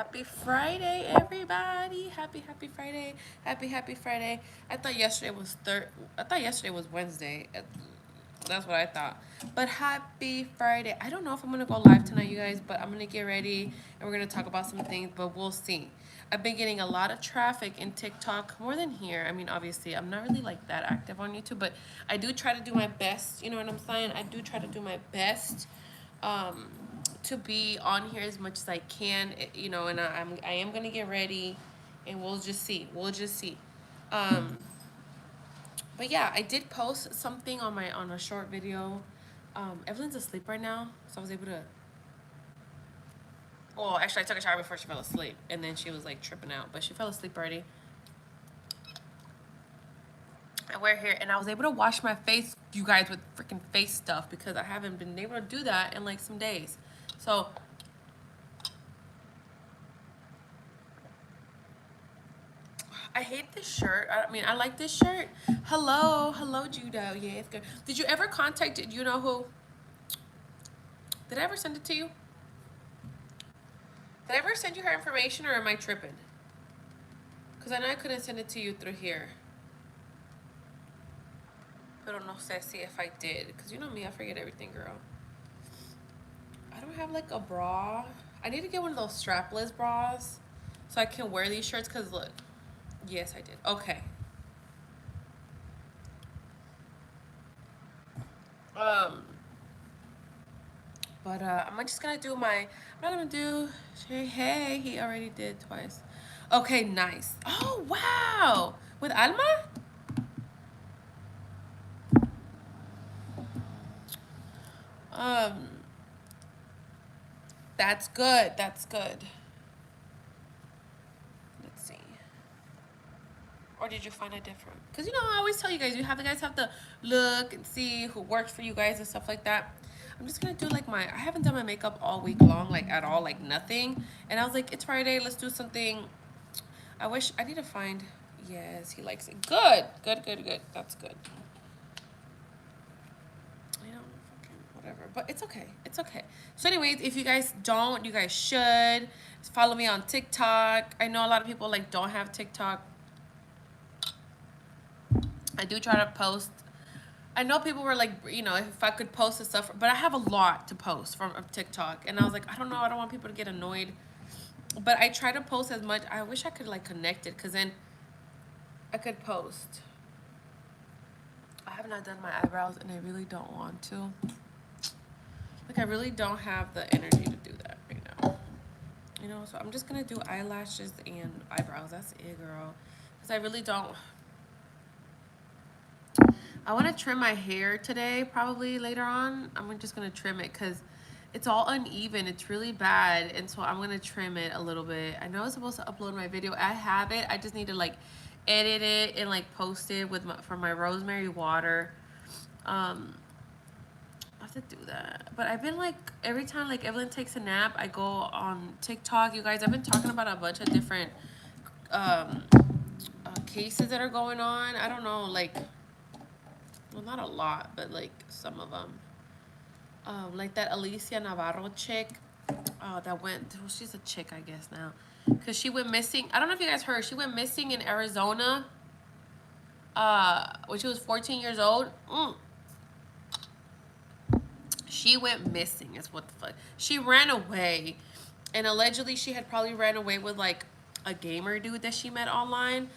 Happy Friday, everybody. Happy Friday. Happy Friday. I thought yesterday was Wednesday. That's what I thought. But happy Friday. I don't know if I'm gonna go live tonight, you guys, but I'm gonna get ready and we're gonna talk about some things, but we'll see. I've been getting a lot of traffic in TikTok, more than here. I mean, obviously, I'm not really like that active on YouTube, but I do try to do my best. You know what I'm saying? I do try to do my best. Um, to be on here as much as I can, you know, and I am gonna get ready, and we'll just see. Um, but yeah, I did post something on a short video. Evelyn's asleep right now, so I was able to. Well, actually, I took a shower before she fell asleep, and then she was like tripping out, but she fell asleep already. And we're here, and I was able to wash my face, you guys, with freaking face stuff because I haven't been able to do that in like some days. So I hate this shirt. I mean, I like this shirt. Hello, Judo. Yeah, it's good. Did you ever contact, you know who? Did I ever send it to you? Did I ever send you her information, or am I tripping? Because I know I couldn't send it to you through here. Pero no sé si if I did. Because you know me, I forget everything, girl. I don't have like a bra. I need to get one of those strapless bras so I can wear these shirts. Because look. Yes, I did. Okay. But I'm just gonna do my. I'm not gonna do. Hey, he already did twice. Okay, nice. Oh wow, with Alma. Um, that's good. That's good. Let's see. Or did you find it different? Because you know, I always tell you guys, guys have to look and see who works for you guys and stuff like that. I'm just gonna do like I haven't done my makeup all week long, like at all, like nothing. And I was like, it's Friday, let's do something. I need to find, yes, he likes it. Good. That's good. You know, fucking whatever. But it's okay. It's okay. So anyways, if you guys don't, you guys should follow me on TikTok. I know a lot of people like don't have TikTok. I do try to post. I know people were like, you know, if I could post the stuff, but I have a lot to post from TikTok, and I was like, I don't know, I don't want people to get annoyed, but I try to post as much. I wish I could like connect it, because then I could post. I have not done my eyebrows, and I really don't want to. Like, I really don't have the energy to do that right now. You know, so I'm just gonna do eyelashes and eyebrows. That's it, girl, because I really don't. I want to trim my hair today, probably later on. I'm just going to trim it because it's all uneven. It's really bad. And so I'm going to trim it a little bit. I know I was supposed to upload my video. I have it. I just need to like edit it and like post it with from my rosemary water. I have to do that. But I've been like, every time like Evelyn takes a nap, I go on TikTok. You guys, I've been talking about a bunch of different cases that are going on. I don't know, like, well, not a lot, but like some of them. Like that Alicia Navarro chick that went, well, she's a chick, I guess, now. Because she went missing. I don't know if you guys heard. She went missing in Arizona when she was 14 years old. She went missing, is what the fuck. She ran away. And allegedly, she had probably ran away with like a gamer dude that she met online.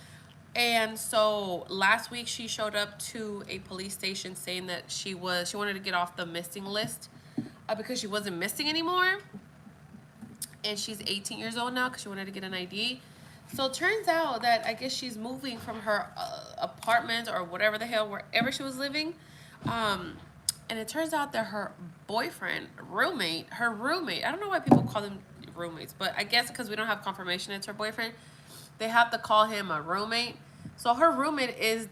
And so last week she showed up to a police station saying that she wanted to get off the missing list because she wasn't missing anymore. And she's 18 years old now because she wanted to get an ID. So it turns out that I guess she's moving from her apartment or whatever the hell, wherever she was living. And it turns out that her boyfriend, her roommate, I don't know why people call them roommates, but I guess because we don't have confirmation it's her boyfriend, they have to call him a roommate. So her roommate is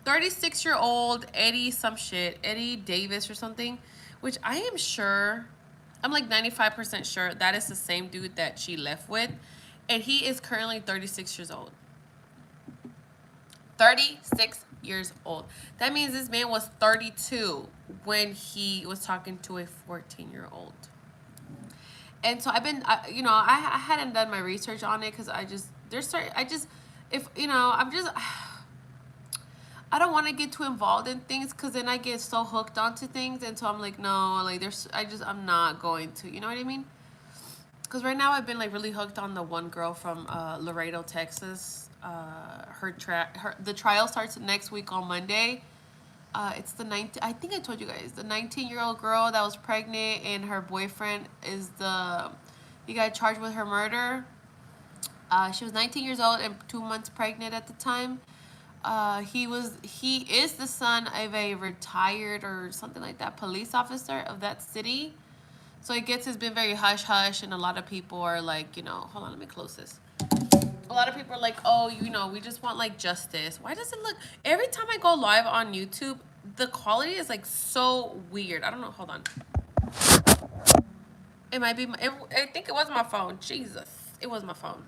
36-year-old Eddie Davis or something, which I am sure, I'm like 95% sure that is the same dude that she left with. And he is currently 36 years old. 36 years old. That means this man was 32 when he was talking to a 14-year-old. And so I've been, I hadn't done my research on it because if, I'm just, I don't want to get too involved in things because then I get so hooked onto things. And so I'm like, no, like I'm not going to, you know what I mean? Because right now I've been like really hooked on the one girl from Laredo, Texas. The trial starts next week on Monday. It's the 19. I think I told you guys the 19-year-old girl that was pregnant and her boyfriend he got charged with her murder. She was 19 years old and 2 months pregnant at the time. He is the son of a retired or something like that police officer of that city. So it's been very hush hush, and a lot of people are like, hold on, let me close this. A lot of people are like, oh, we just want like justice. Why does it look, every time I go live on YouTube, the quality is like so weird. I don't know. Hold on. It might be, I think it was my phone. Jesus. It was my phone.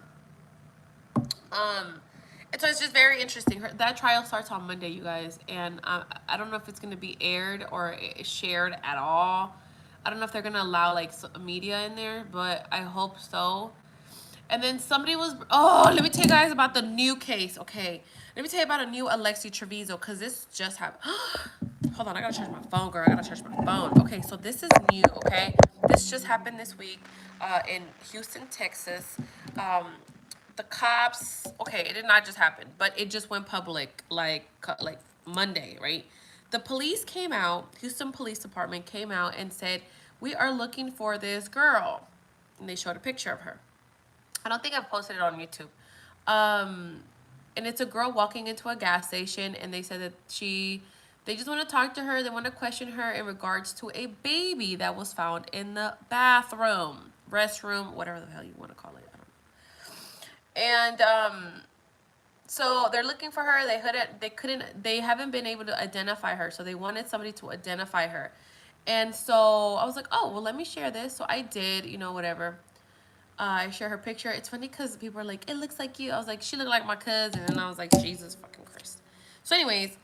And so it's just very interesting. That trial starts on Monday, you guys. And I don't know if it's going to be aired or shared at all. I don't know if they're going to allow like media in there, but I hope so. And then let me tell you guys about the new case, okay? Let me tell you about a new 𝒊𝒂𝒍, because this just happened. Hold on, I gotta charge my phone, girl. I gotta charge my phone. Okay, so this is new, okay? This just happened this week in Houston, Texas. The cops, okay, it did not just happen, but it just went public like Monday, right? The police came out, Houston Police Department came out and said, we are looking for this girl. And they showed a picture of her. I don't think I've posted it on YouTube. And it's a girl walking into a gas station, and they said that they just want to talk to her. They want to question her in regards to a baby that was found in the bathroom, restroom, whatever the hell you want to call it. I don't know. And so they're looking for her. They haven't been able to identify her. So they wanted somebody to identify her. And so I was like, oh, well, let me share this. So I did, whatever. I share her picture. It's funny because people are like, it looks like you. I was like, she looked like my cousin. And I was like, Jesus fucking Christ. So anyways,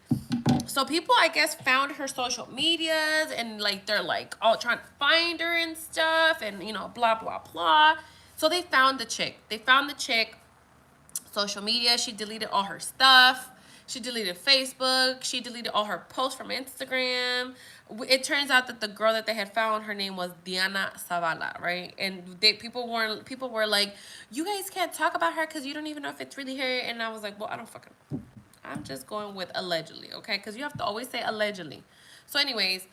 so people, I guess, found her social medias and like, they're like, all trying to find her and stuff and, blah, blah, blah. So they found the chick. Social media. She deleted all her stuff. She deleted Facebook. She deleted all her posts from Instagram. It turns out that the girl that they had found, her name was Diana Zavala, right? And people were like, you guys can't talk about her because you don't even know if it's really her. And I was like, well, I don't fucking know. I'm just going with allegedly, okay? Because you have to always say allegedly. So anyways,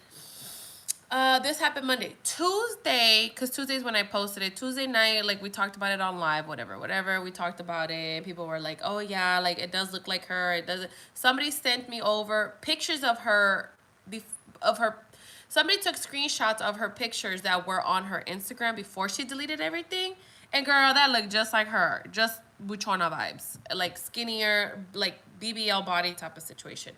this happened Monday. Tuesday, because Tuesday's when I posted it. Tuesday night, like, we talked about it on live, whatever. We talked about it. People were like, oh, yeah, like, it does look like her. It doesn't. Somebody sent me over pictures of her, somebody took screenshots of her pictures that were on her Instagram before she deleted everything. And, girl, that looked just like her. Just Buchona vibes. Like, skinnier, like, BBL body type of situation.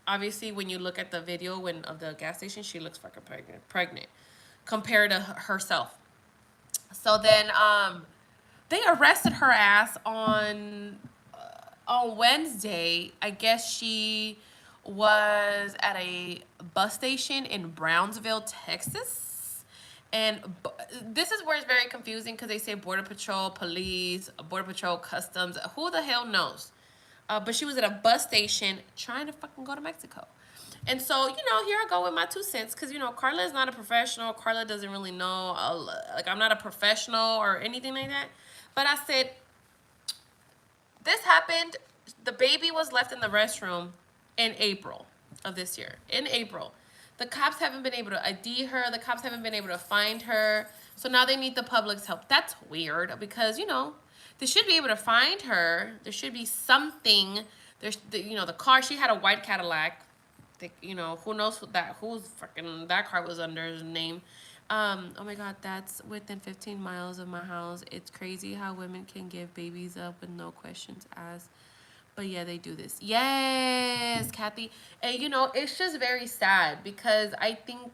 Obviously, when you look at the video of the gas station, she looks fucking pregnant compared to herself. So then they arrested her ass on Wednesday. I guess she was at a bus station in Brownsville, Texas. And this is where it's very confusing because they say Border Patrol, police, Border Patrol, customs. Who the hell knows? But she was at a bus station trying to fucking go to Mexico. And so, here I go with my 2 cents. Because, Carla is not a professional. Carla doesn't really know. I'm not a professional or anything like that. But I said, this happened. The baby was left in the restroom in April of this year. In April. The cops haven't been able to ID her. The cops haven't been able to find her. So now they need the public's help. That's weird because, they should be able to find her. There should be something. There's, the car. She had a white Cadillac. Who knows that car was under his name. Oh my God, that's within 15 miles of my house. It's crazy how women can give babies up with no questions asked. But yeah, they do this. Yes, Kathy. And it's just very sad because I think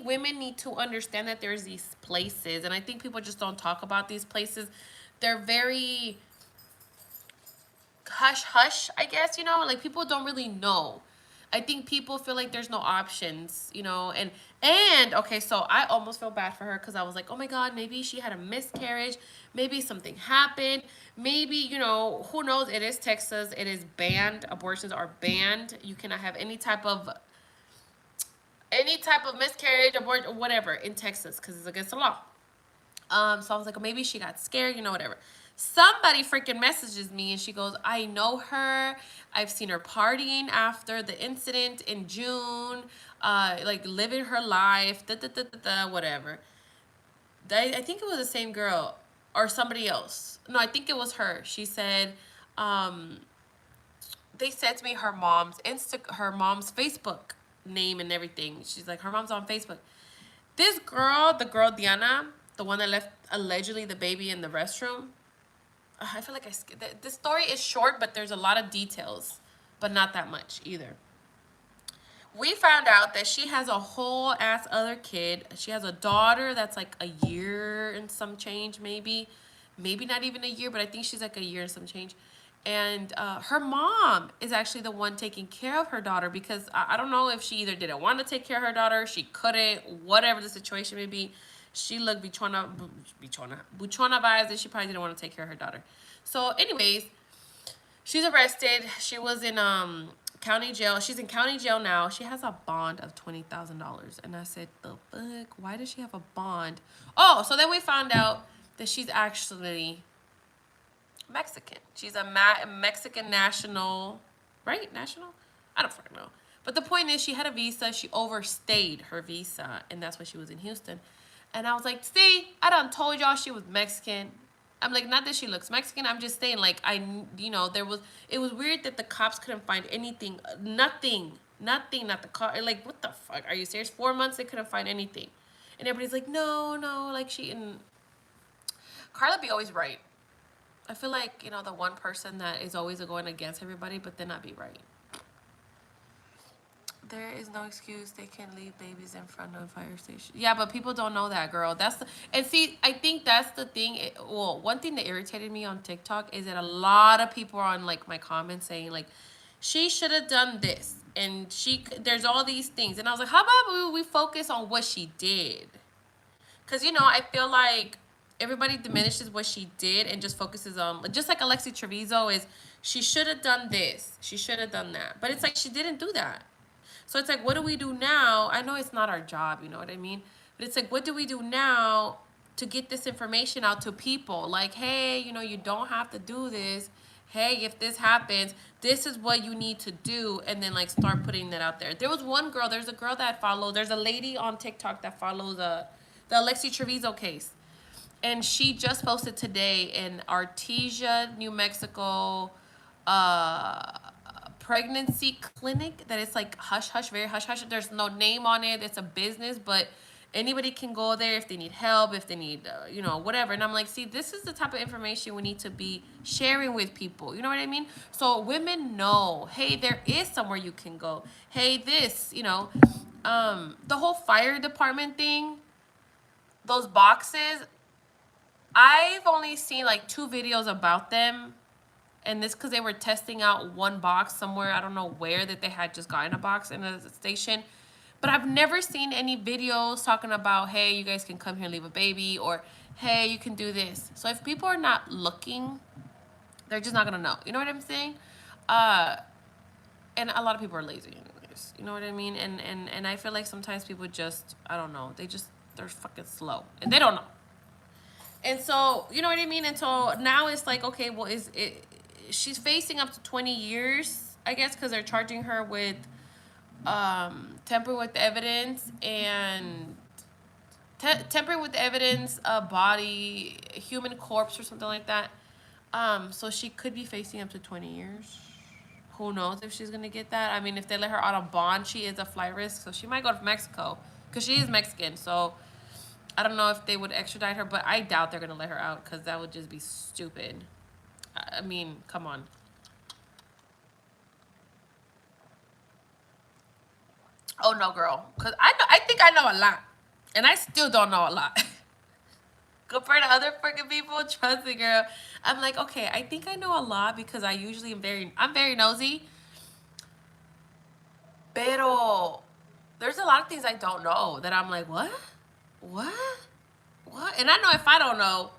women need to understand that there's these places, and I think people just don't talk about these places. They're very hush hush, I guess, like people don't really know. I think people feel like there's no options, and okay, so I almost feel bad for her because I was like, oh my God, maybe she had a miscarriage, maybe something happened, maybe, who knows? It is Texas, it is banned, abortions are banned. You cannot have any type of miscarriage, abort, whatever in Texas because it's against the law. So I was like, oh, maybe she got scared, whatever. Somebody freaking messages me and she goes, I know her. I've seen her partying after the incident in June, like living her life, whatever. I think it was the same girl or somebody else. No, I think it was her. She said, um, they said to me her mom's Facebook name and everything. She's like, her mom's on Facebook. This girl, the girl Diana, the one that left allegedly the baby in the restroom. I feel like the story is short, but there's a lot of details, but not that much either. We found out that she has a whole ass other kid. She has a daughter that's like a year and some change, maybe not even a year, but I think she's like a year and some change. And her mom is actually the one taking care of her daughter because I don't know if she either didn't want to take care of her daughter, she couldn't, whatever the situation may be. She looked buchona vibes that she probably didn't want to take care of her daughter. So anyways, she's arrested. She was in county jail. She's in county jail now. She has a bond of $20,000. And I said, the fuck? Why does she have a bond? Oh, so then we found out that she's actually Mexican. She's a Mexican national, right? National? I don't fucking know. But the point is, she had a visa. She overstayed her visa, and that's why she was in Houston. And I was like, see, I done told y'all she was Mexican. I'm like, not that she looks Mexican. I'm just saying, like, it was weird that the cops couldn't find anything, nothing, not the car. Like, what the fuck? Are you serious? 4 months, they couldn't find anything. And everybody's like, no, like and Carla be always right. I feel like, the one person that is always going against everybody, but then not be right. There is no excuse. They can leave babies in front of a fire station. Yeah, but people don't know that, girl. And see, I think that's the thing. One thing that irritated me on TikTok is that a lot of people are on, like, my comments saying, like, she should have done this. And there's all these things. And I was like, how about we focus on what she did? Because, I feel like everybody diminishes what she did and just focuses on, just like 𝒉𝒆𝒓 is, she should have done this. She should have done that. But it's like, she didn't do that. So it's like, what do we do now? I know it's not our job, you know what I mean? But it's like, what do we do now to get this information out to people? Like, hey, you don't have to do this. Hey, if this happens, this is what you need to do. And then, like, start putting that out there. There's a girl that there's a lady on TikTok that follows the 𝒉𝒆𝒓𝒆 case. And she just posted today in Artesia, New Mexico, pregnancy clinic that it's like hush hush, very hush hush. There's no name on it. It's a business, but anybody can go there if they need help, if they need whatever. And I'm like, see, this is the type of information we need to be sharing with people, you know what I mean? So women know, hey, there is somewhere you can go. Hey, this, the whole fire department thing, those boxes, I've only seen like 2 videos about them. And this because they were testing out one box somewhere, I don't know where, that they had just gotten a box in a station. But I've never seen any videos talking about, hey, you guys can come here and leave a baby, or hey, you can do this. So if people are not looking, they're just not going to know. You know what I'm saying? And a lot of people are lazy anyways. You know what I mean? And I feel like sometimes people just, I don't know, they're fucking slow. And they don't know. And so, you know what I mean? And so now it's like, okay, well, she's facing up to 20 years, I guess, because they're charging her with tampering with evidence and tampering with evidence, a body, a human corpse or something like that. So she could be facing up to 20 years. Who knows if she's going to get that? I mean, if they let her out on bond, she is a flight risk, so she might go to Mexico because she is Mexican. So I don't know if they would extradite her, but I doubt they're going to let her out because that would just be stupid. I mean, come on. Oh, no, girl. Because I think I know a lot. And I still don't know a lot. Compared to other freaking people, trust me, girl. I'm like, okay, I think I know a lot because I usually I'm very nosy. Pero there's a lot of things I don't know that I'm like, what? What? What? And I know if I don't know,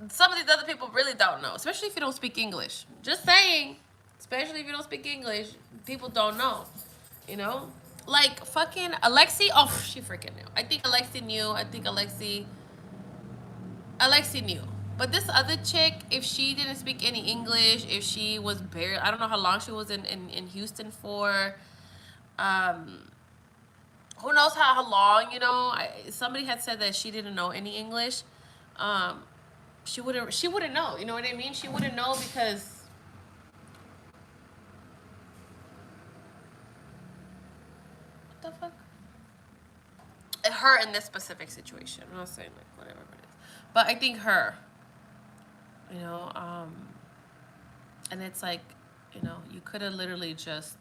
some of these other people really don't know, especially if you don't speak English. Just saying, especially if you don't speak English, people don't know, you know? Like fucking Alexi, oh, she freaking knew. I think Alexi knew. I think Alexi knew. But this other chick, if she didn't speak any English, if she was barely, I don't know how long she was in Houston for. Um, who knows how long, you know? Somebody had said that she didn't know any English. Um, she wouldn't know, you know what I mean? She wouldn't know because what the fuck? Her in this specific situation. I'm not saying like whatever it is. But I think her, you know, and it's like, you know, you could have literally just,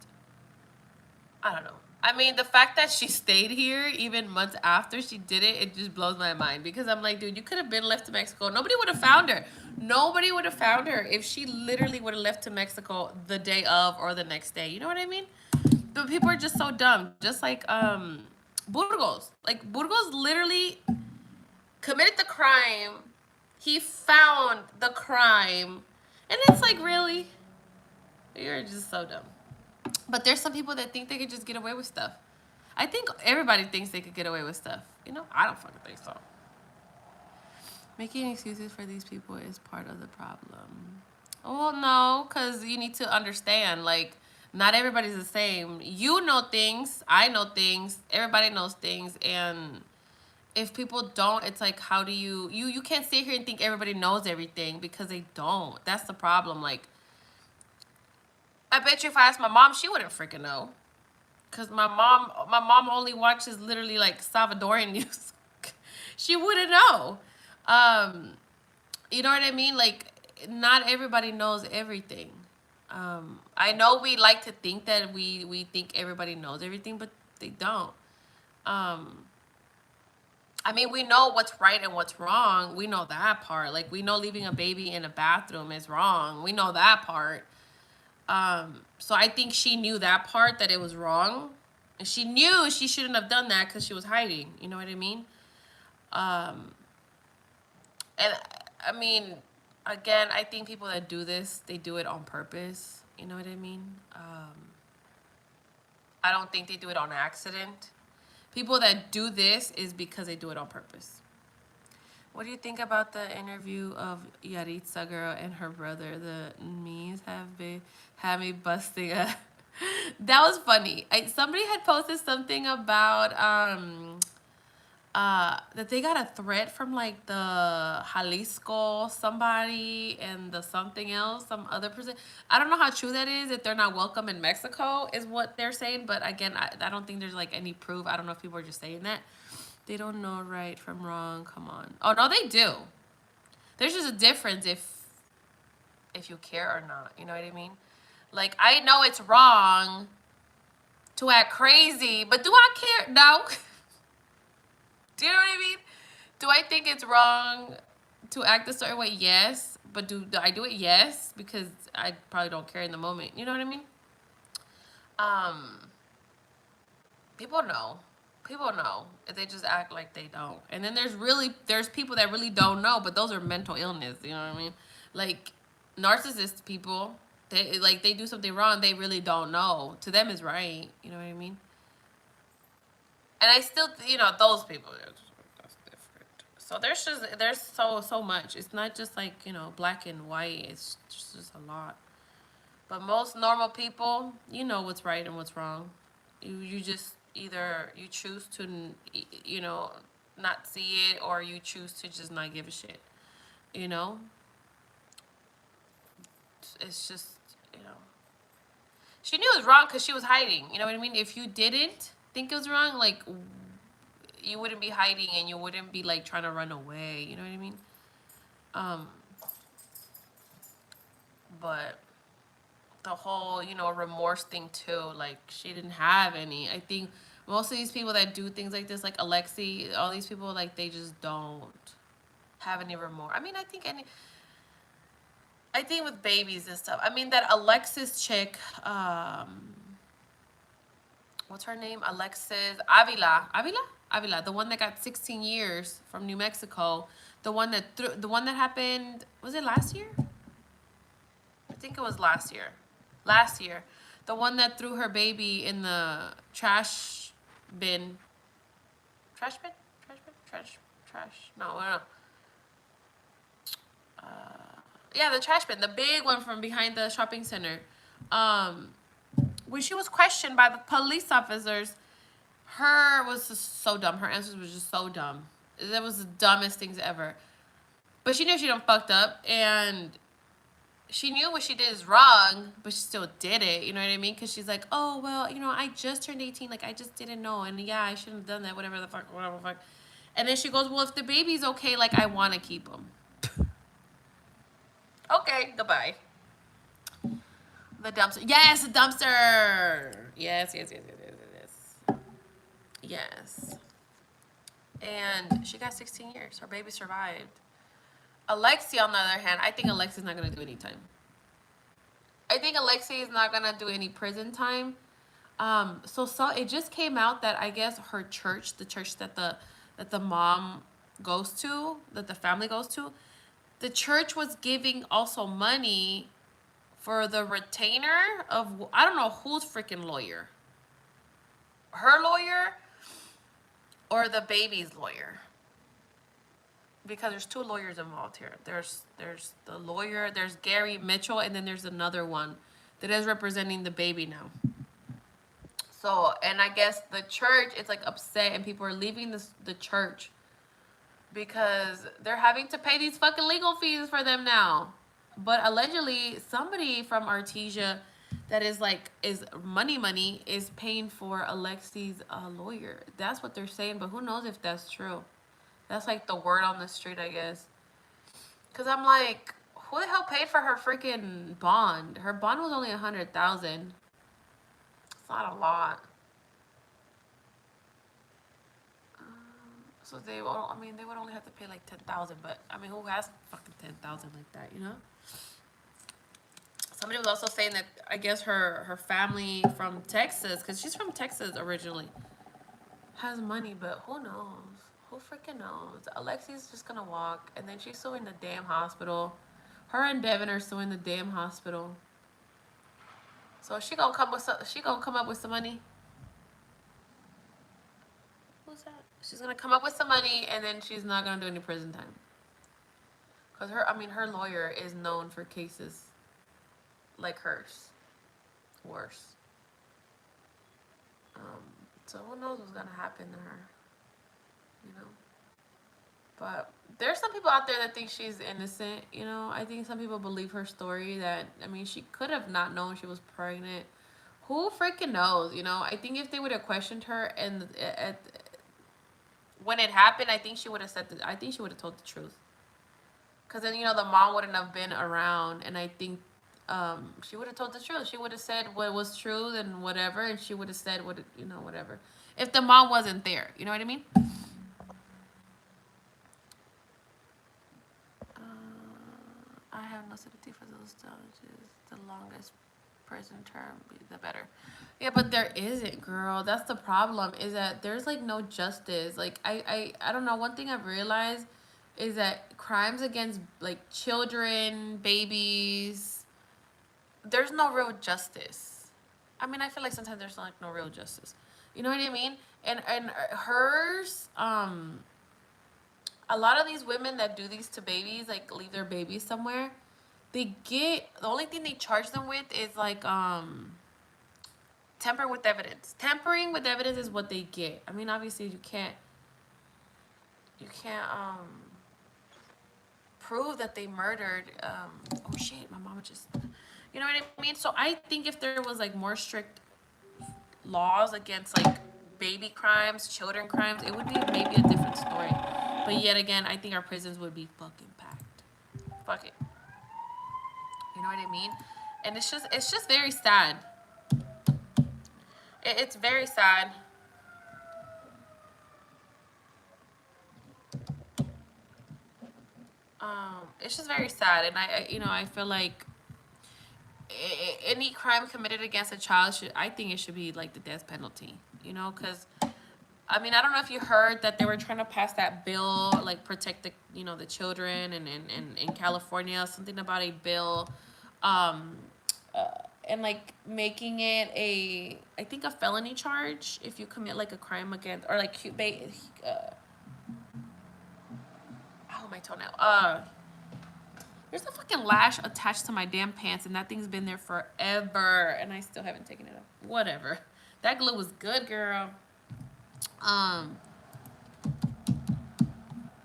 I don't know. I mean, the fact that she stayed here even months after she did it, it just blows my mind. Because I'm like, dude, you could have been left to Mexico. Nobody would have found her. Nobody would have found her if she literally would have left to Mexico the day of or the next day. You know what I mean? But people are just so dumb. Just like Burgos. Like Burgos literally committed the crime. He found the crime. And it's like, really? You're just so dumb. But there's some people that think they could just get away with stuff. I think everybody thinks they could get away with stuff. You know, I don't fucking think so. Making excuses for these people is part of the problem. Well, no, because you need to understand, like, not everybody's the same. You know things, I know things, everybody knows things, and if people don't, it's like, how do you can't sit here and think everybody knows everything because they don't. That's the problem. Like, I bet you if I asked my mom, she wouldn't freaking know. Cause my mom only watches literally like Salvadorian news. She wouldn't know. Um, you know what I mean? Like, not everybody knows everything. I know we like to think that we think everybody knows everything, but they don't. Um, I mean, we know what's right and what's wrong. We know that part. Like, we know leaving a baby in a bathroom is wrong. We know that part. So I think she knew that part, that it was wrong. And she knew she shouldn't have done that because she was hiding. You know what I mean? And I mean, again, I think people that do this, they do it on purpose. You know what I mean? I don't think they do it on accident. People that do this is because they do it on purpose. What do you think about the interview of 𝒖aritza and her brother? The memes have me busting a. That was funny. Somebody had posted something about that they got a threat from like the Jalisco somebody and the something else, some other person. I don't know how true that is, if they're not welcome in Mexico is what they're saying. But again, I don't think there's like any proof. I don't know if people are just saying that. They don't know right from wrong. Come on. Oh no, they do. There's just a difference if you care or not. You know what I mean? Like, I know it's wrong to act crazy, but do I care? No. Do you know what I mean? Do I think it's wrong to act a certain way? Yes. But do I do it? Yes. Because I probably don't care in the moment. You know what I mean? People know. People know. They just act like they don't. And then there's people that really don't know, but those are mental illness. You know what I mean? Like, narcissist people, they do something wrong, they really don't know. To them is right. You know what I mean? And I still, those people, that's different. So there's so much. It's not just like, black and white. It's just a lot. But most normal people, you know what's right and what's wrong. You just either you choose to, not see it, or you choose to just not give a shit. You know? It's just, she knew it was wrong because she was hiding. You know what I mean? If you didn't think it was wrong, like, you wouldn't be hiding and you wouldn't be like trying to run away. You know what I mean? But the whole, remorse thing too, like, she didn't have any. I think most of these people that do things like this, like Alexi, all these people, like, they just don't have any remorse. I mean, I think with babies and stuff. I mean, that Alexis chick, what's her name? Alexis Avila, the one that got 16 years from New Mexico, the one that happened, was it last year? I think it was last year. Last year, the one that threw her baby in the trash bin. Trash bin? Trash. No. Yeah, the trash bin, the big one from behind the shopping center. When she was questioned by the police officers, her was just so dumb. Her answers were just so dumb. That was the dumbest things ever. But she knew she done fucked up, and she knew what she did is wrong, but she still did it. You know what I mean? Because she's like, oh, well, I just turned 18. Like, I just didn't know. And yeah, I shouldn't have done that. Whatever the fuck. And then she goes, well, if the baby's okay, like, I want to keep him. Okay, goodbye. The dumpster. Yes, the dumpster. Yes. Yes. And she got 16 years. Her baby survived. Alexi, on the other hand, I think Alexi's not going to do any time. I think Alexi is not going to do any prison time. So it just came out that I guess her church, the church that the mom goes to, that the family goes to, the church was giving also money for the retainer of, I don't know whose freaking lawyer. Her lawyer or the baby's lawyer. Because there's two lawyers involved here. There's the lawyer, there's Gary Mitchell, and then there's another one that is representing the baby now. So, and I guess the church is like upset, and people are leaving the church because they're having to pay these fucking legal fees for them now. But allegedly, somebody from Artesia that is money is paying for Alexi's lawyer. That's what they're saying, but who knows if that's true. That's like the word on the street, I guess. Because I'm like, who the hell paid for her freaking bond? Her bond was only $100,000. It's not a lot. So they would only have to pay like $10,000, but I mean, who has fucking $10,000 like that, you know? Somebody was also saying that I guess her family from Texas, because she's from Texas originally, has money, but who knows? Who freaking knows? Alexi's just gonna walk, and then she's suing the damn hospital. Her and Devin are suing the damn hospital. So she gonna come up with some money. Who's that? She's gonna come up with some money, and then she's not gonna do any prison time. Cause her lawyer is known for cases like hers, worse. So who knows what's gonna happen to her, you know? But there's some people out there that think she's innocent, you know? I think some people believe her story that, she could have not known she was pregnant. Who freaking knows, you know? I think if they would have questioned her and when it happened, I think she would have told the truth. Because then, the mom wouldn't have been around, and I think she would have told the truth. She would have said what was true and whatever, and she would have said whatever. If the mom wasn't there, you know what I mean? I have no sympathy for those challenges. The longest prison term, the better. Yeah, but there isn't, girl. That's the problem, is that there's like no justice. Like I don't know. One thing I've realized is that crimes against like children, babies, there's no real justice. I feel like sometimes there's like no real justice. You know what I mean? And hers, a lot of these women that do these to babies, like leave their babies somewhere, the only thing they charge them with is like tampering with evidence. Tampering with evidence is what they get. Obviously you can't prove that they murdered. Oh shit, my mama just, you know what I mean? So I think if there was like more strict laws against like baby crimes, children crimes, it would be maybe a different story. But yet again, I think our prisons would be fucking packed. Fuck it. You know what I mean? And it's just very sad. It's very sad. It's just very sad, and I feel like any crime committed against a child I think it should be like the death penalty, you know, because I mean, I don't know if you heard that they were trying to pass that bill, like protect the, you know, the children, and in California, something about a bill, um, and like making it I think a felony charge if you commit like a crime against, or like oh, my toenail, there's a fucking lash attached to my damn pants, and that thing's been there forever, and I still haven't taken it off. Whatever, that glue was good, girl. Um,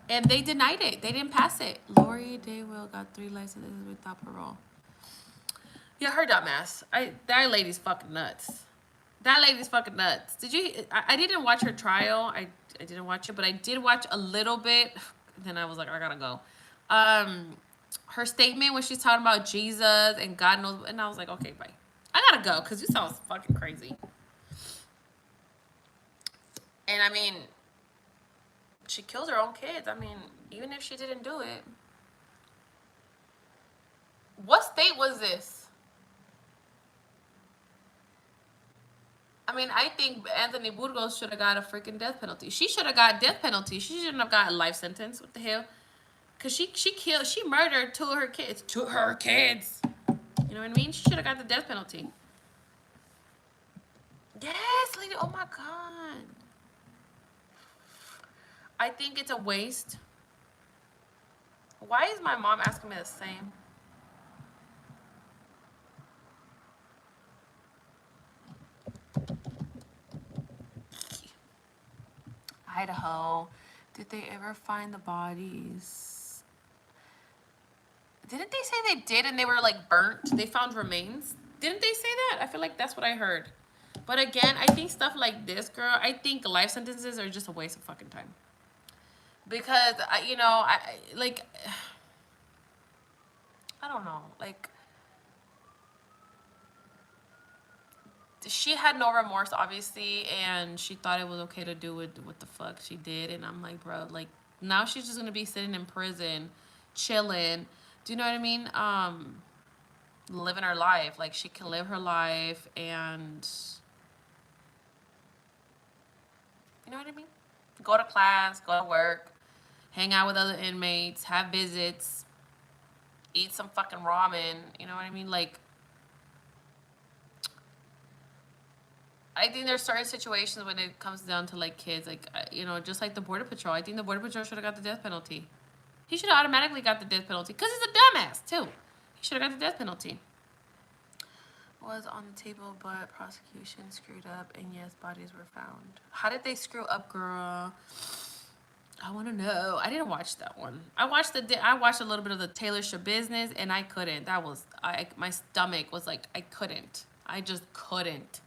And they denied it. They didn't pass it. Lori Daywell got 3 life sentences without parole. Yeah, her dumbass. That lady's fucking nuts. That lady's fucking nuts. Did you? I didn't watch her trial. I didn't watch it, but I did watch a little bit. Then I was like, I gotta go. Her statement when she's talking about Jesus and God knows, and I was like, okay, bye. I gotta go because you sound fucking crazy. And I mean, she killed her own kids. I mean, even if she didn't do it. What state was this? I mean, I think Anthony Burgos should have got a freaking death penalty. She should have got death penalty. She shouldn't have got a life sentence. What the hell? Cause she murdered 2 of her kids. 2 of her kids. You know what I mean? She should have got the death penalty. Yes, lady. Oh my God. I think it's a waste. Why is my mom asking me the same? Idaho. Did they ever find the bodies? Didn't they say they did and they were like burnt? They found remains? Didn't they say that? I feel like that's what I heard. But again, I think stuff like this, girl, I think life sentences are just a waste of fucking time. Because, you know, I don't know. Like, she had no remorse, obviously, and she thought it was okay to do what the fuck she did. And I'm like, bro, like, now she's just gonna be sitting in prison, chilling. Do you know what I mean? Living her life. Like, she can live her life, and you know what I mean? Go to class, go to work, hang out with other inmates, have visits, eat some fucking ramen. You know what I mean? Like, I think there's certain situations when it comes down to like kids, like, you know, just like the Border Patrol. I think the Border Patrol should have got the death penalty. He should have automatically got the death penalty because he's a dumbass too. He should have got the death penalty. Was on the table, but prosecution screwed up, and yes, bodies were found. How did they screw up, girl? I want to know. I didn't watch that one. I watched a little bit of the Taylor Swift business, and I couldn't. That was my stomach was like, I couldn't. I just couldn't.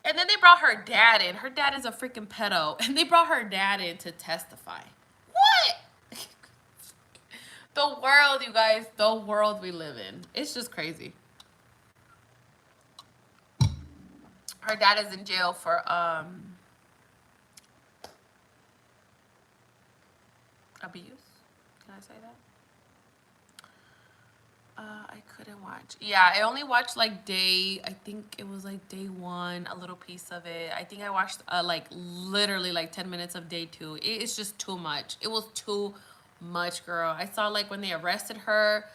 And then they brought her dad in. Her dad is a freaking pedo. And they brought her dad in to testify. What? The world, you guys. The world we live in. It's just crazy. Her dad is in jail for abuse. Can I say that? I couldn't watch. Yeah, I only watched like I think it was like day 1, a little piece of it. I think I watched like literally like 10 minutes of day 2. It's just too much. It was too much, girl. I saw like when they arrested her,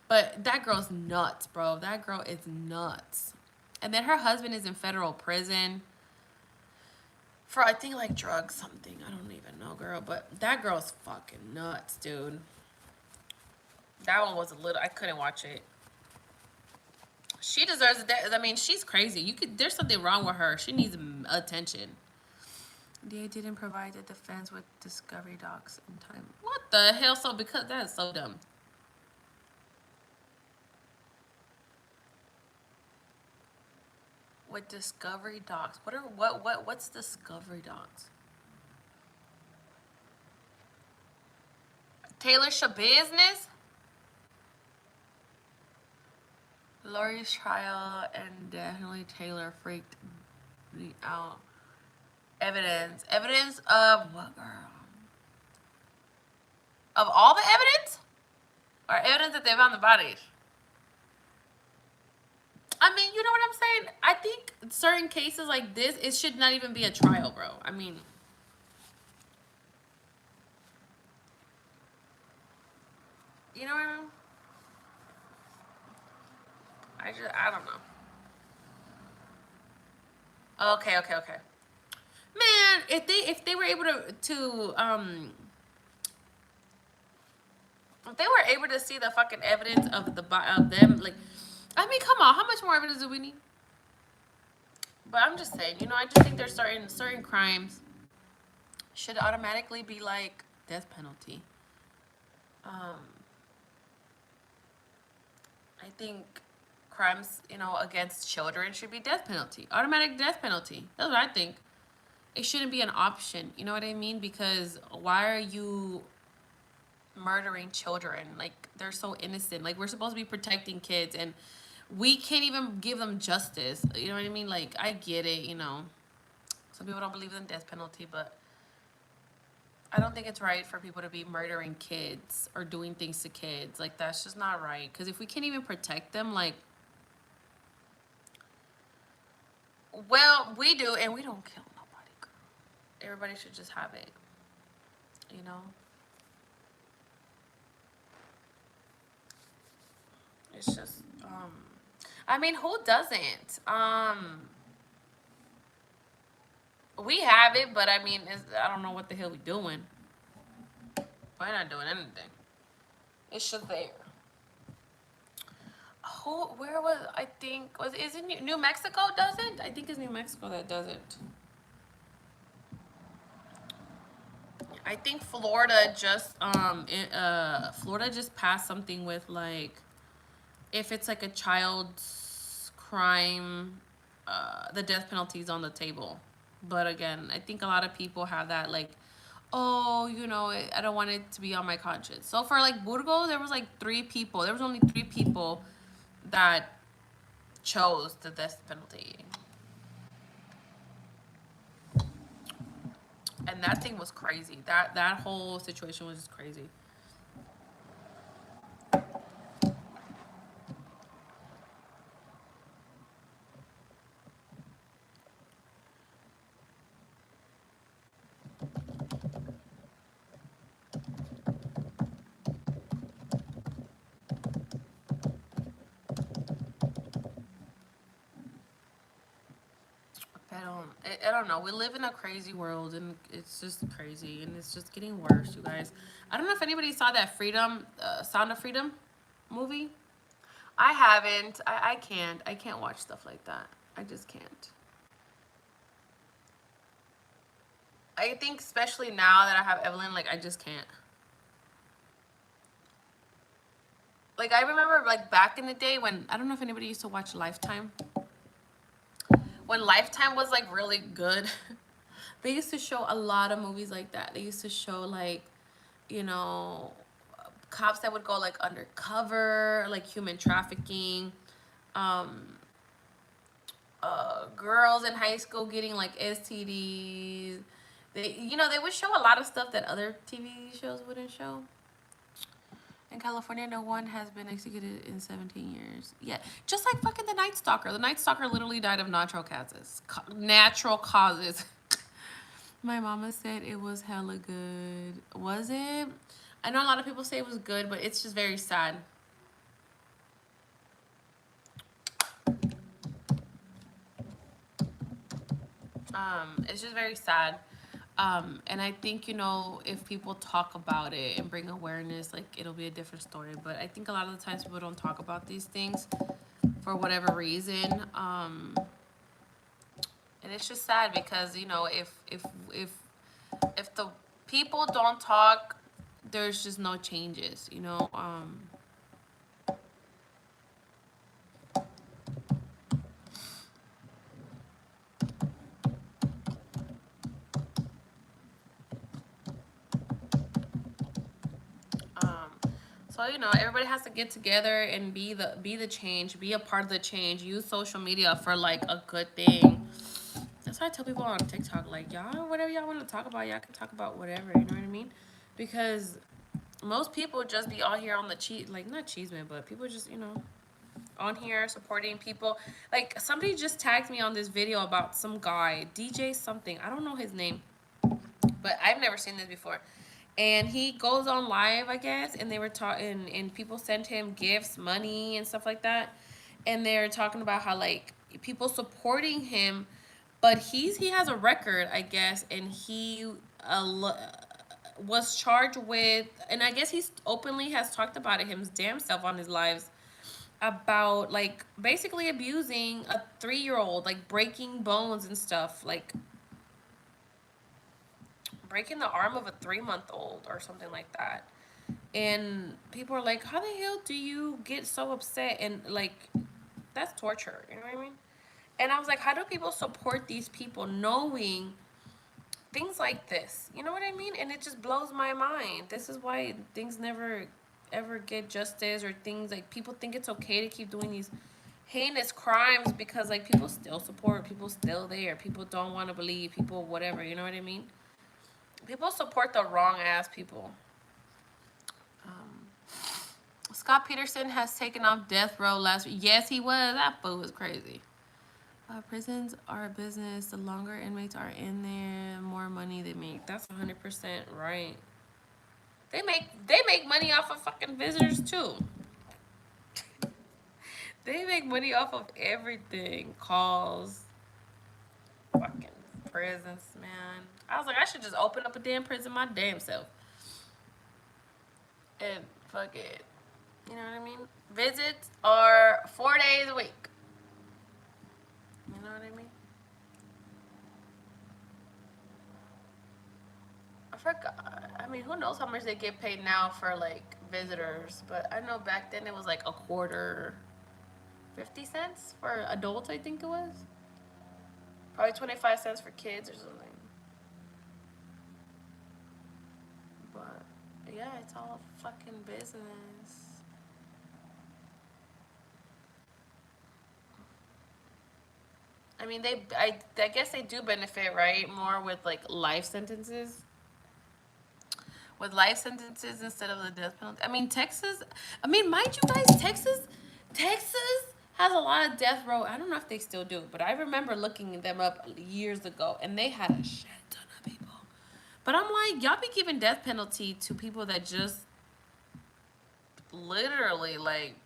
but that girl's nuts, bro. That girl is nuts. And then her husband is in federal prison for, I think, like drugs, something. I don't even know, girl. But that girl's fucking nuts, dude. That one was a little, I couldn't watch it. She deserves it. I mean, she's crazy. There's something wrong with her. She needs attention. They didn't provide the defense with discovery docs in time. What the hell? So, because that is so dumb. With discovery docs. What's discovery docs? Taylor Swift business? Lori's trial, and definitely Taylor freaked me out. Evidence of what, girl? Of all the evidence? or evidence that they found the bodies. I mean, you know what I'm saying? I think certain cases like this, it should not even be a trial, bro. I mean, you know what I mean? I don't know. Okay, okay, okay. Man, if they were able if they were able to see the fucking evidence of of them, like, I mean, come on, how much more evidence do we need? But I'm just saying, you know, I just think there's certain crimes should automatically be like death penalty. Um, I think crimes, you know, against children should be death penalty, automatic death penalty. That's what I think. It shouldn't be an option. You know what I mean? Because why are you murdering children? Like, they're so innocent. Like, we're supposed to be protecting kids, and we can't even give them justice. You know what I mean? Like, I get it, you know. Some people don't believe in the death penalty, but I don't think it's right for people to be murdering kids or doing things to kids. Like, that's just not right. Because if we can't even protect them, like, well, we do, and we don't kill nobody, girl. Everybody should just have it, you know? It's just, I mean, who doesn't? We have it, but I mean, I don't know what the hell we doing. We're not doing anything. It's just there. Where was, I think, is it New Mexico doesn't? I think it's New Mexico that doesn't. I think Florida just, Florida just passed something with, like, if it's like a child's crime, the death penalty is on the table. But again, I think a lot of people have that, like, oh, you know, I don't want it to be on my conscience. So for like Burgos, there was like 3 people. There was only 3 people that chose the death penalty. And that thing was crazy. That whole situation was just crazy. I don't know. We live in a crazy world, and it's just crazy, and it's just getting worse, you guys. I don't know if anybody saw that Sound of Freedom movie. I haven't. I can't. I can't watch stuff like that. I just can't. I think especially now that I have Evelyn, like, I just can't. Like, I remember, like, back in the day when, I don't know if anybody used to watch Lifetime. When Lifetime was, like, really good, they used to show a lot of movies like that. They used to show, like, you know, cops that would go, like, undercover, like human trafficking, um, girls in high school getting, like, STDs. They would show a lot of stuff that other TV shows wouldn't show. In California, no one has been executed in 17 years. Yeah, just like fucking the Night Stalker. The Night Stalker literally died of natural causes. Natural causes. My mama said it was hella good. Was it? I know a lot of people say it was good, but it's just very sad. It's just very sad. And I think, you know, if people talk about it and bring awareness, like, it'll be a different story. But I think a lot of the times people don't talk about these things for whatever reason. And it's just sad because, you know, if the people don't talk, there's just no changes, you know. So, you know, everybody has to get together and be the change, be a part of the change. Use social media for, like, a good thing. That's why I tell people on TikTok, like, y'all, whatever y'all want to talk about, y'all can talk about whatever. You know what I mean? Because, Most people just be all here on the cheese, like not cheese man, but people just, you know, on here supporting people. Like somebody just tagged me on this video about some guy, DJ something. I don't know his name, but I've never seen this before. And he goes on live, I guess, and they were talking, and people sent him gifts, money, and stuff like that. And they're talking about how like people supporting him, but he has a record, I guess, and he was charged with, and I guess he's openly has talked about it his damn self on his lives about like basically abusing a 3-year old, like breaking bones and stuff, like breaking the arm of a 3-month old or something like that. And people are like, how the hell do you get so upset? And like, that's torture, you know what I mean? And I was like, how do people support these people knowing things like this? You know what I mean? And it just blows my mind. This is why things never ever get justice, or things like people think it's okay to keep doing these heinous crimes because like people still support, people still there, people don't want to believe, people whatever, you know what I mean? People support the wrong ass people. Scott Peterson has taken off death row last week. Yes, he was. That fool was crazy. Prisons are a business. The longer inmates are in there, the more money they make. That's 100% right. They make money off of fucking visitors too. They make money off of everything. Calls, fucking prisons, man. I was like, I should just open up a damn prison my damn self. And fuck it. You know what I mean? Visits are 4 days a week. You know what I mean? I forgot. I mean, who knows how much they get paid now for like visitors? But I know back then it was like a quarter, 50 cents for adults, I think it was. Probably 25 cents for kids or something. But yeah, it's all fucking business. I mean, I guess they do benefit, right? More with like life sentences. With life sentences instead of the death penalty. I mean, Texas. I mean, mind you guys, Texas has a lot of death row. I don't know if they still do, but I remember looking them up years ago, and they had a shit ton of people. But I'm like, y'all be giving death penalty to people that just literally like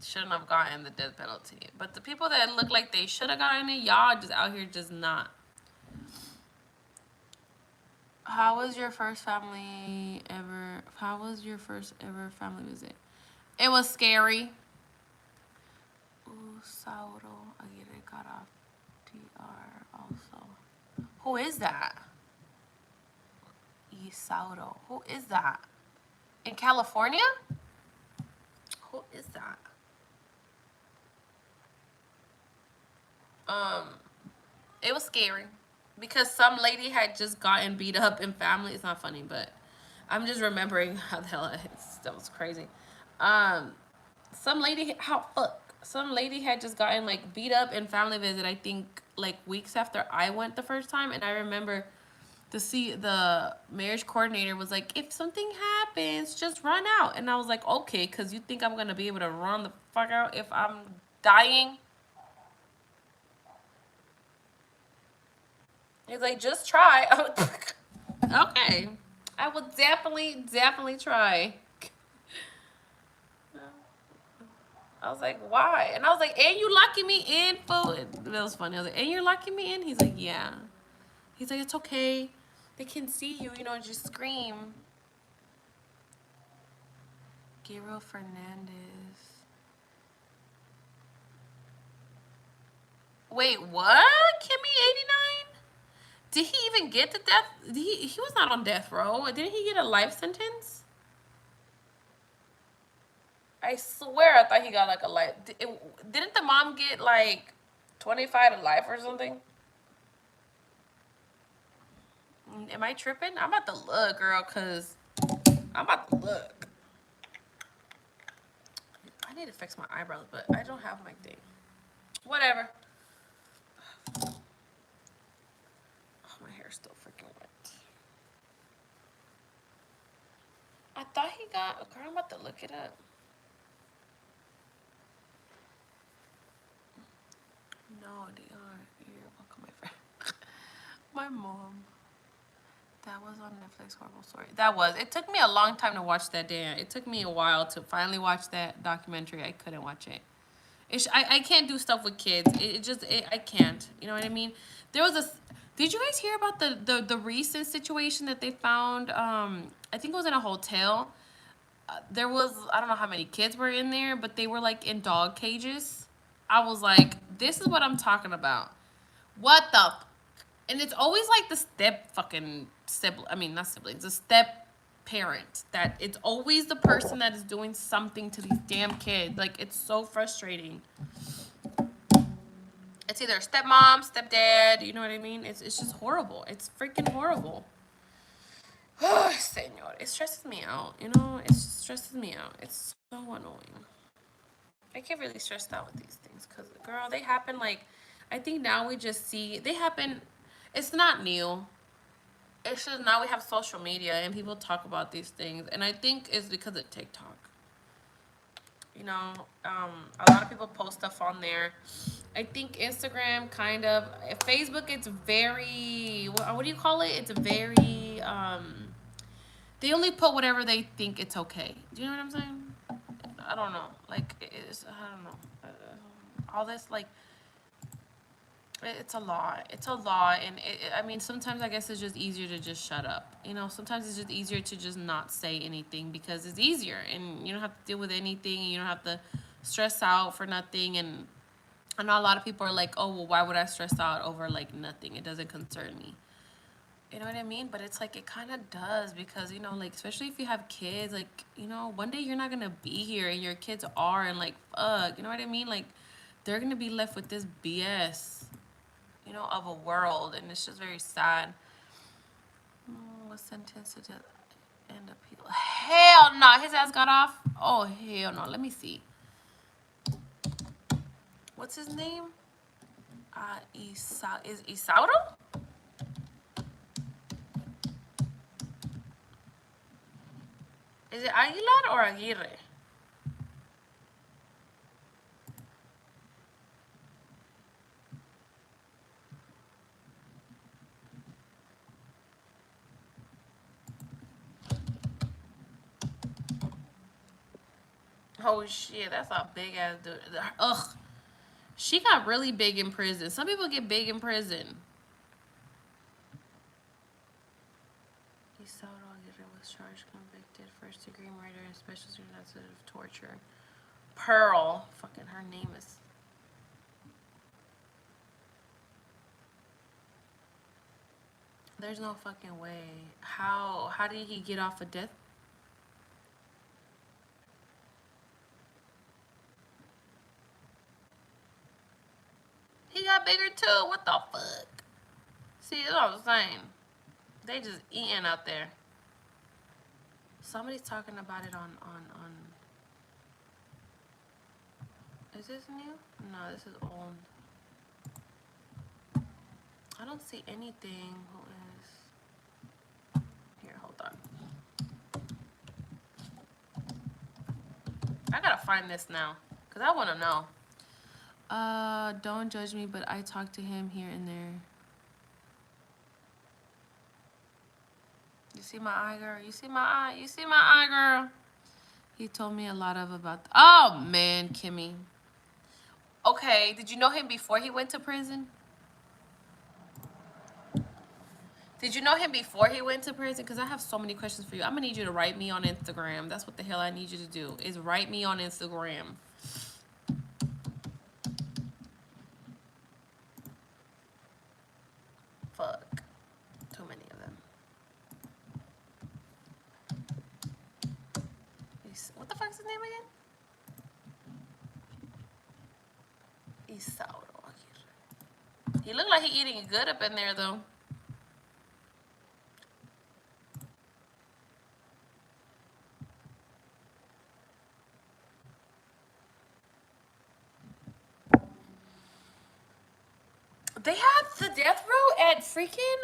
shouldn't have gotten the death penalty. But the people that look like they should have gotten it, y'all just out here just not. How was your first family ever? How was your first ever family visit? It was scary. ᴍᴏ I get it. Got off DR also. Who is that? ᴍᴏ. Who is that? In California? Who is that? It was scary because some lady had just gotten beat up in family. It's not funny, but I'm just remembering how the hell that was crazy. Some lady, some lady had just gotten like beat up in family visit. I think like weeks after I went the first time, and I remember the marriage coordinator was like, if something happens, just run out. And I was like, okay, because you think I'm gonna be able to run the fuck out if I'm dying? He's like, just try. Okay. I will definitely try. I was like, why? And I was like, and you locking me in, fool? That was funny. I was like, and you're locking me in? He's like, yeah. He's like, it's okay. They can see you, you know, just scream. Gabriel Fernandez. Wait, what? Kimmy 89? Did he even get the death? He was not on death row. Didn't he get a life sentence? I swear I thought he got like a life. Didn't the mom get like 25 to life or something? Am I tripping? I'm about to look, girl, because I'm about to look. I need to fix my eyebrows, but I don't have my thing. Whatever. Oh, my hair's still freaking wet. I thought he got. Girl, I'm about to look it up. No, they aren't. You're welcome, my friend. My mom. That was on Netflix. Horrible story. That was. It took me a long time to watch that. Damn. It took me a while to finally watch that documentary. I couldn't watch it. I can't do stuff with kids. I can't. You know what I mean? There was a. Did you guys hear about the recent situation that they found? I think it was in a hotel. There was, I don't know how many kids were in there, but they were like in dog cages. I was like, this is what I'm talking about. What the? And it's always like the sibling. I mean, not siblings. The step parent. That it's always the person that is doing something to these damn kids. Like, it's so frustrating. It's either stepmom, stepdad. You know what I mean? It's just horrible. It's freaking horrible. Oh, Señor, it stresses me out. You know, it stresses me out. It's so annoying. I get really stressed out with these things because, girl, they happen like, I think now we just see, they happen, it's not new. It's just now we have social media and people talk about these things. And I think it's because of TikTok. You know, a lot of people post stuff on there. I think Instagram kind of, Facebook, it's very, what do you call it? It's very, they only put whatever they think it's okay. Do you know what I'm saying? I don't know. Like, I don't know. All this, like, it's a lot. It's a lot. And, I mean, sometimes I guess it's just easier to just shut up. You know, sometimes it's just easier to just not say anything because it's easier. And you don't have to deal with anything. You don't have to stress out for nothing. And I know a lot of people are like, oh, well, why would I stress out over, like, nothing? It doesn't concern me. You know what I mean? But it's like, it kind of does because, you know, like, especially if you have kids, like, you know, one day you're not going to be here and your kids are, and, like, fuck, you know what I mean? Like, they're going to be left with this BS, you know, of a world, and it's just very sad. Was sentenced to end appeal. Hell no, his ass got off? Oh, hell no. Let me see. What's his name? Is Isauro? Is it Aguilar or Aguirre? Oh shit, that's a big ass dude. Ugh. She got really big in prison. Some people get big in prison. Isauro Aguirre was charged, convicted, first degree murder, and special circumstances of torture. Pearl. Fucking her name is. There's no fucking way. How did he get off of death? He got bigger too. What the fuck? See, that's what I'm saying. They just eating out there. Somebody's talking about it on. Is this new? No, this is old. I don't see anything. Who is? Here, hold on. I gotta find this now, cause I wanna know. Don't judge me, but I talk to him here and there. You see my eye, girl? You see my eye? You see my eye, girl? He told me a lot about. Oh man, Kimmy. Okay, did you know him before he went to prison? Did you know him before he went to prison? Because I have so many questions for you. I'm gonna need you to write me on Instagram. That's what the hell I need you to do. Is write me on Instagram. Fuck. Too many of them. What the fuck is his name again? Isauro. He looked like he eating good up in there though. They have the death row at freaking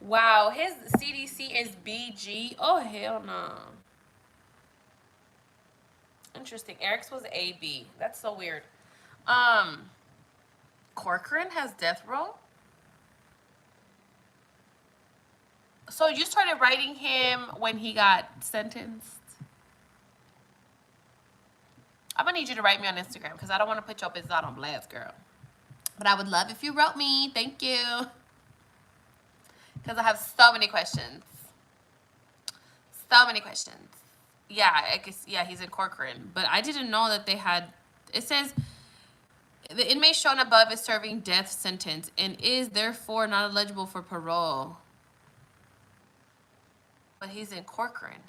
Wow, his CDC is BG. Oh hell no. Interesting. Eric's was AB. That's so weird. Um, Corcoran has death row. So you started writing him when he got sentenced. I'm gonna need you to write me on Instagram because I don't want to put your business out on blast, girl. But I would love if you wrote me. Thank you. Because I have so many questions. So many questions. Yeah, I guess, yeah, he's in Corcoran. But I didn't know that they had, it says, the inmate shown above is serving death sentence and is therefore not eligible for parole. But he's in Corcoran.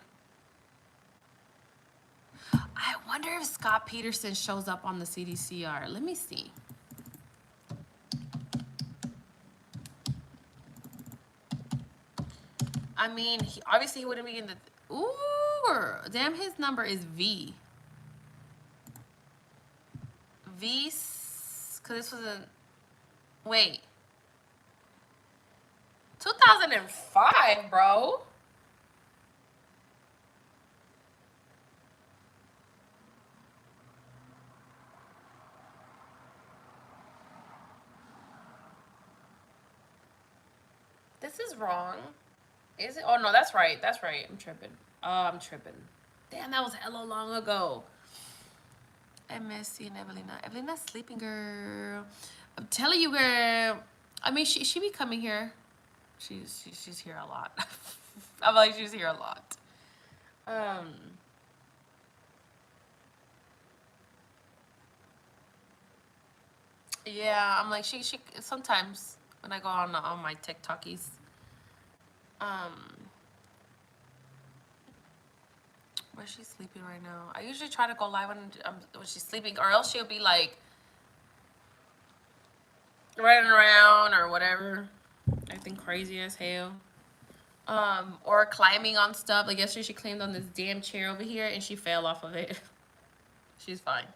I wonder if Scott Peterson shows up on the CDCR. Let me see. I mean, obviously he wouldn't be in the... Ooh, damn, his number is V. Because this was a... Wait. 2005, bro. This is wrong. Is it? Oh, no, that's right. That's right. I'm tripping. I'm tripping. Damn, that was hella long ago. I miss you, Evelina. Evelina's sleeping, girl. I'm telling you, girl. I mean, she be coming here. She's here a lot. I'm like, she's here a lot. Yeah, I'm like, she sometimes when I go on my TikTokies, um, where's she sleeping right now? I usually try to go live when she's sleeping, or else she'll be like running around or whatever, acting crazy as hell. Or climbing on stuff. Like yesterday, she climbed on this damn chair over here and she fell off of it. She's fine.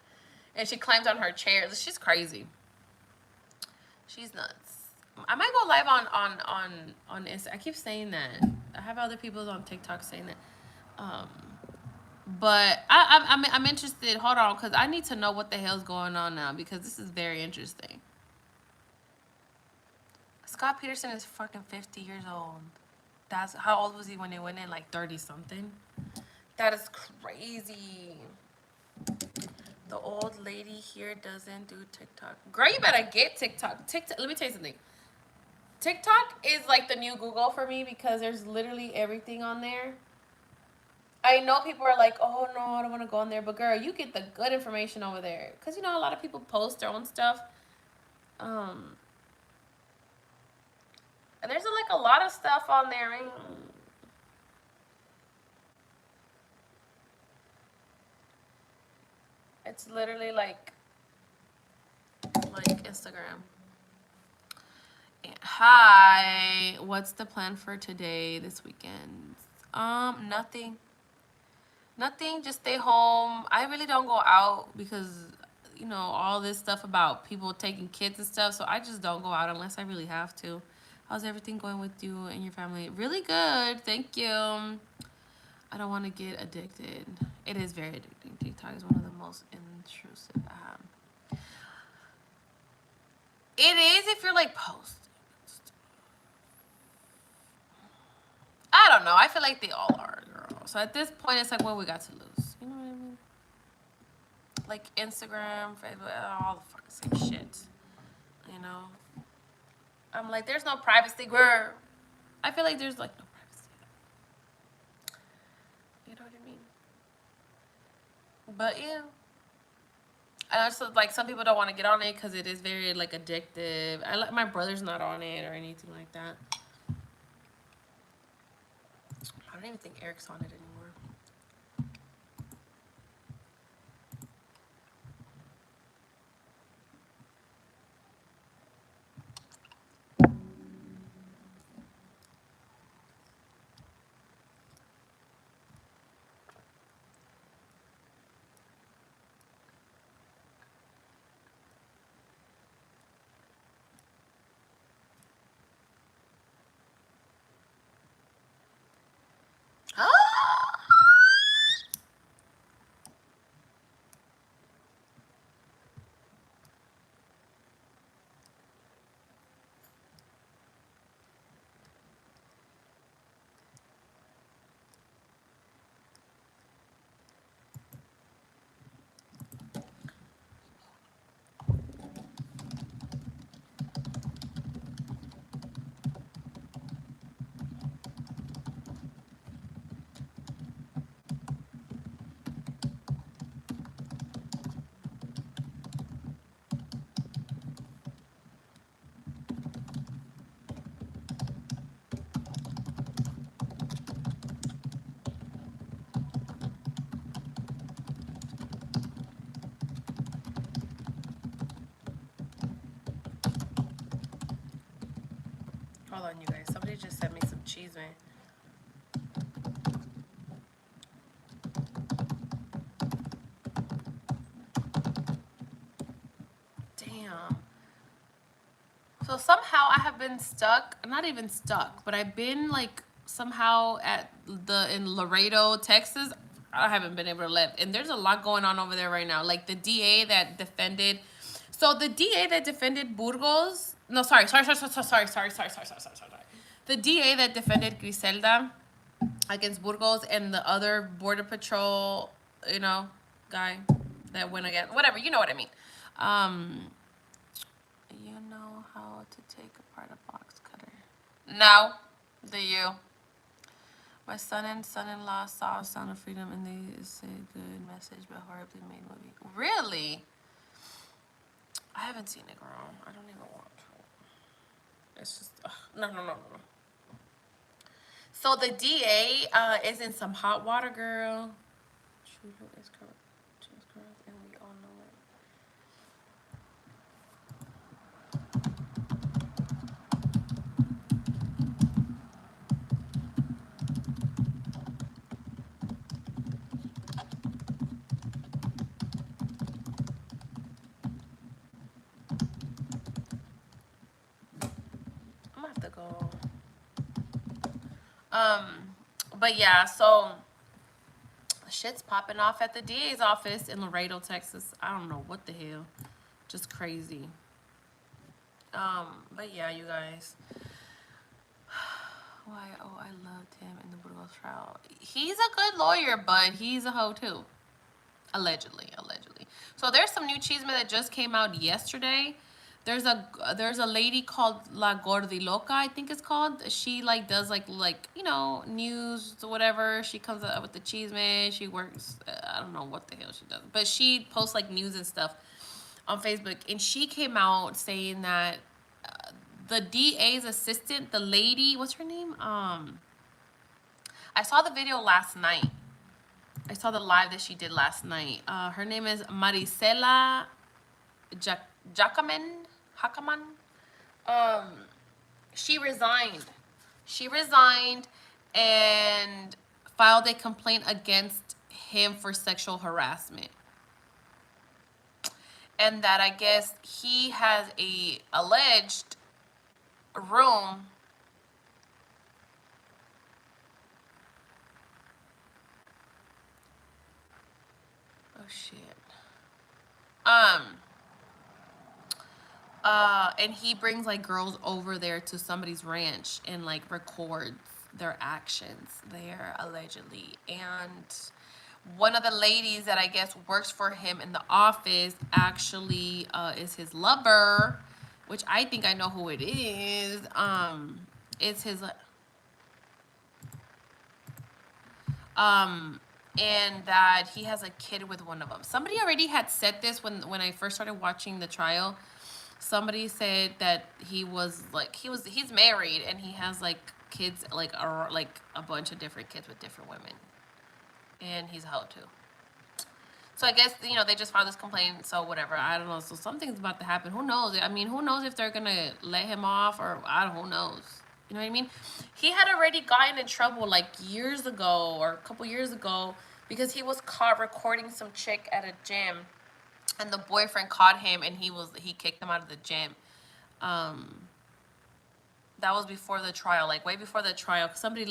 And she climbed on her chair. She's crazy. She's nuts. I might go live on Insta. I keep saying that. I have other people on TikTok saying that. But I'm interested. Hold on, because I need to know what the hell's going on now because this is very interesting. Scott Peterson is fucking 50 years old. That's how old was he when they went in? Like 30 something. That is crazy. The old lady here doesn't do TikTok. Girl, you better get TikTok. TikTok. Let me tell you something. TikTok is like the new Google for me because there's literally everything on there. I know people are like, oh no, I don't want to go on there. But girl, you get the good information over there. Because, you know, a lot of people post their own stuff. And there's like a lot of stuff on there. It's literally like Instagram. Hi, what's the plan for today, this weekend? Nothing. Nothing, just stay home. I really don't go out because, you know, all this stuff about people taking kids and stuff, so I just don't go out unless I really have to. How's everything going with you and your family? Really good, thank you. I don't want to get addicted. It is very addicting. TikTok is one of the most intrusive. It is if you're like posting. I don't know. I feel like they all are, girl. So at this point, it's like, what we got to lose? You know what I mean? Like Instagram, Facebook, all the fucking same shit. You know? I'm like, there's no privacy, girl. I feel like there's like no privacy. You know what I mean? But yeah. And also, like, some people don't want to get on it because it is very like addictive. My brother's not on it or anything like that. I don't even think Eric's on it anymore. Hold on, you guys. Somebody just sent me some cheese, man. Damn. So somehow I have been stuck, not even stuck, but I've been like somehow in Laredo, Texas. I haven't been able to live. And there's a lot going on over there right now. Like the DA that defended, so the DA that defended Burgos, no, sorry. The DA that defended Griselda against Burgos and the other border patrol, you know, guy that went against, whatever, you know what I mean. You know how to take apart a box cutter. No, do you? My son and son-in-law saw Sound of Freedom and they said good message but horribly made movie. Really? I haven't seen it, girl. I don't even want to. It's just, no. So the DA is in some hot water, girl. True is correct. And we all know it. I'm gonna have to go. But yeah, so shit's popping off at the DA's office in Laredo, Texas. I don't know what the hell. Just crazy. But yeah, you guys. Why? Oh, I loved him in the Burgos trial. He's a good lawyer, but he's a hoe too. Allegedly. So there's some new chisme that just came out yesterday. There's a lady called La Gordiloca, I think it's called. She like does like you know, news or whatever. She comes up with the chisme. She works, I don't know what the hell she does, but she posts like news and stuff on Facebook. And she came out saying that the DA's assistant, the lady, what's her name? I saw the video last night. I saw the live that she did last night. Her name is 𝒊𝒂𝒍. She resigned. She resigned and filed a complaint against him for sexual harassment. And that I guess he has a alleged room. Oh shit. And he brings like girls over there to somebody's ranch and like records their actions there allegedly. And one of the ladies that I guess works for him in the office actually is his lover, which I think I know who it is. It's his and that he has a kid with one of them. Somebody already had said this when I first started watching the trial. Somebody said that he's married and he has like kids, like a bunch of different kids with different women, and he's a hoe too. So I guess, you know, they just filed this complaint, so whatever, I don't know. So something's about to happen. Who knows? I mean, who knows if they're gonna let him off, or who knows? You know what I mean? He had already gotten in trouble like years ago, or a couple years ago, because he was caught recording some chick at a gym, and the boyfriend caught him, and he kicked him out of the gym. That was before the trial, like way before the trial. Somebody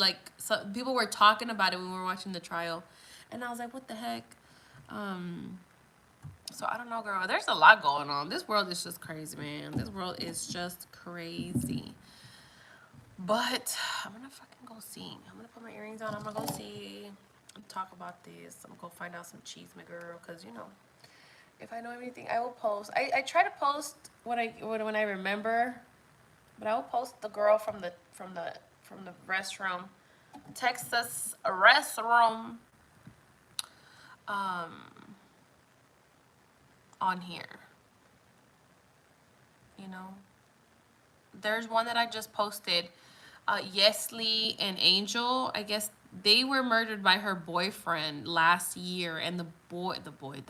people were talking about it when we were watching the trial, and I was like, what the heck? So I don't know, girl. There's a lot going on. This world is just crazy, man. This world is just crazy. But I'm gonna fucking go see. I'm gonna put my earrings on. I'm gonna go see and talk about this. I'm gonna go find out some cheese, my girl, because you know, if I know anything, I will post. I try to post when I remember, but I will post the girl from the restroom, Texas restroom, on here. You know, there's one that I just posted. 𝒊𝒂𝒏𝒌 and Angel, I guess they were murdered by her boyfriend last year, and the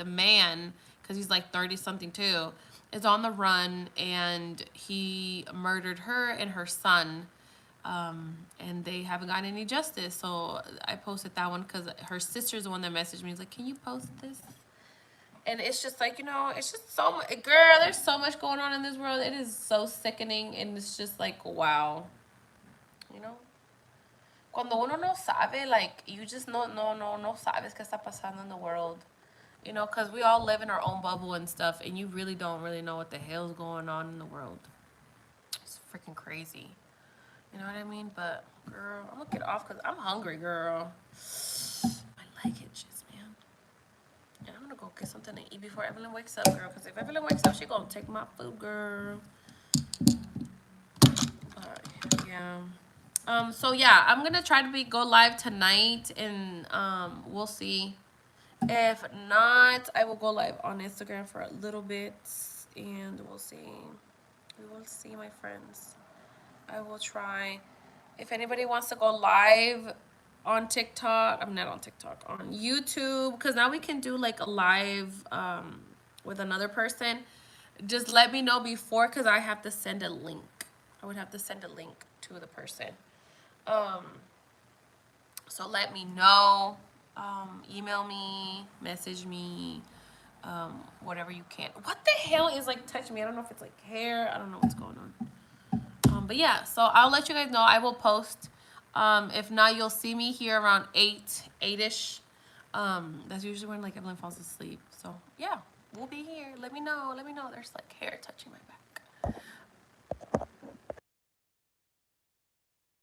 man, because he's like 30 something too, is on the run, and he murdered her and her son And they haven't gotten any justice. So I posted that one because her sister's the one that messaged me. He's like, can you post this? And it's just like, you know, it's just so much. Girl, there's so much going on in this world. It is so sickening. And it's just like, wow. You know? Cuando uno no sabe, like, you just no sabes qué está pasando in the world. You know, because we all live in our own bubble and stuff. And you really don't really know what the hell's going on in the world. It's freaking crazy. You know what I mean? But, girl, I'm going to get off because I'm hungry, girl. My leg itches, man. And I'm going to go get something to eat before Evelyn wakes up, girl. Because if Evelyn wakes up, she going to take my food, girl. But, yeah. So, yeah, I'm going to try to go live tonight. And we'll see. If not, I will go live on Instagram for a little bit. And we'll see. We will see, my friends. I will try. If anybody wants to go live on TikTok, I'm not on TikTok, on YouTube, because now we can do like a live with another person. Just let me know before, because I have to send a link. I would have to send a link to the person. So let me know. Email me, message me, whatever you can. What the hell is like touching me? I don't know if it's like hair. I don't know what's going on. But yeah, so I'll let you guys know. I will post. If not, you'll see me here around 8-ish. That's usually when like Evelyn falls asleep. So yeah, we'll be here. Let me know. Let me know. There's like hair touching my back.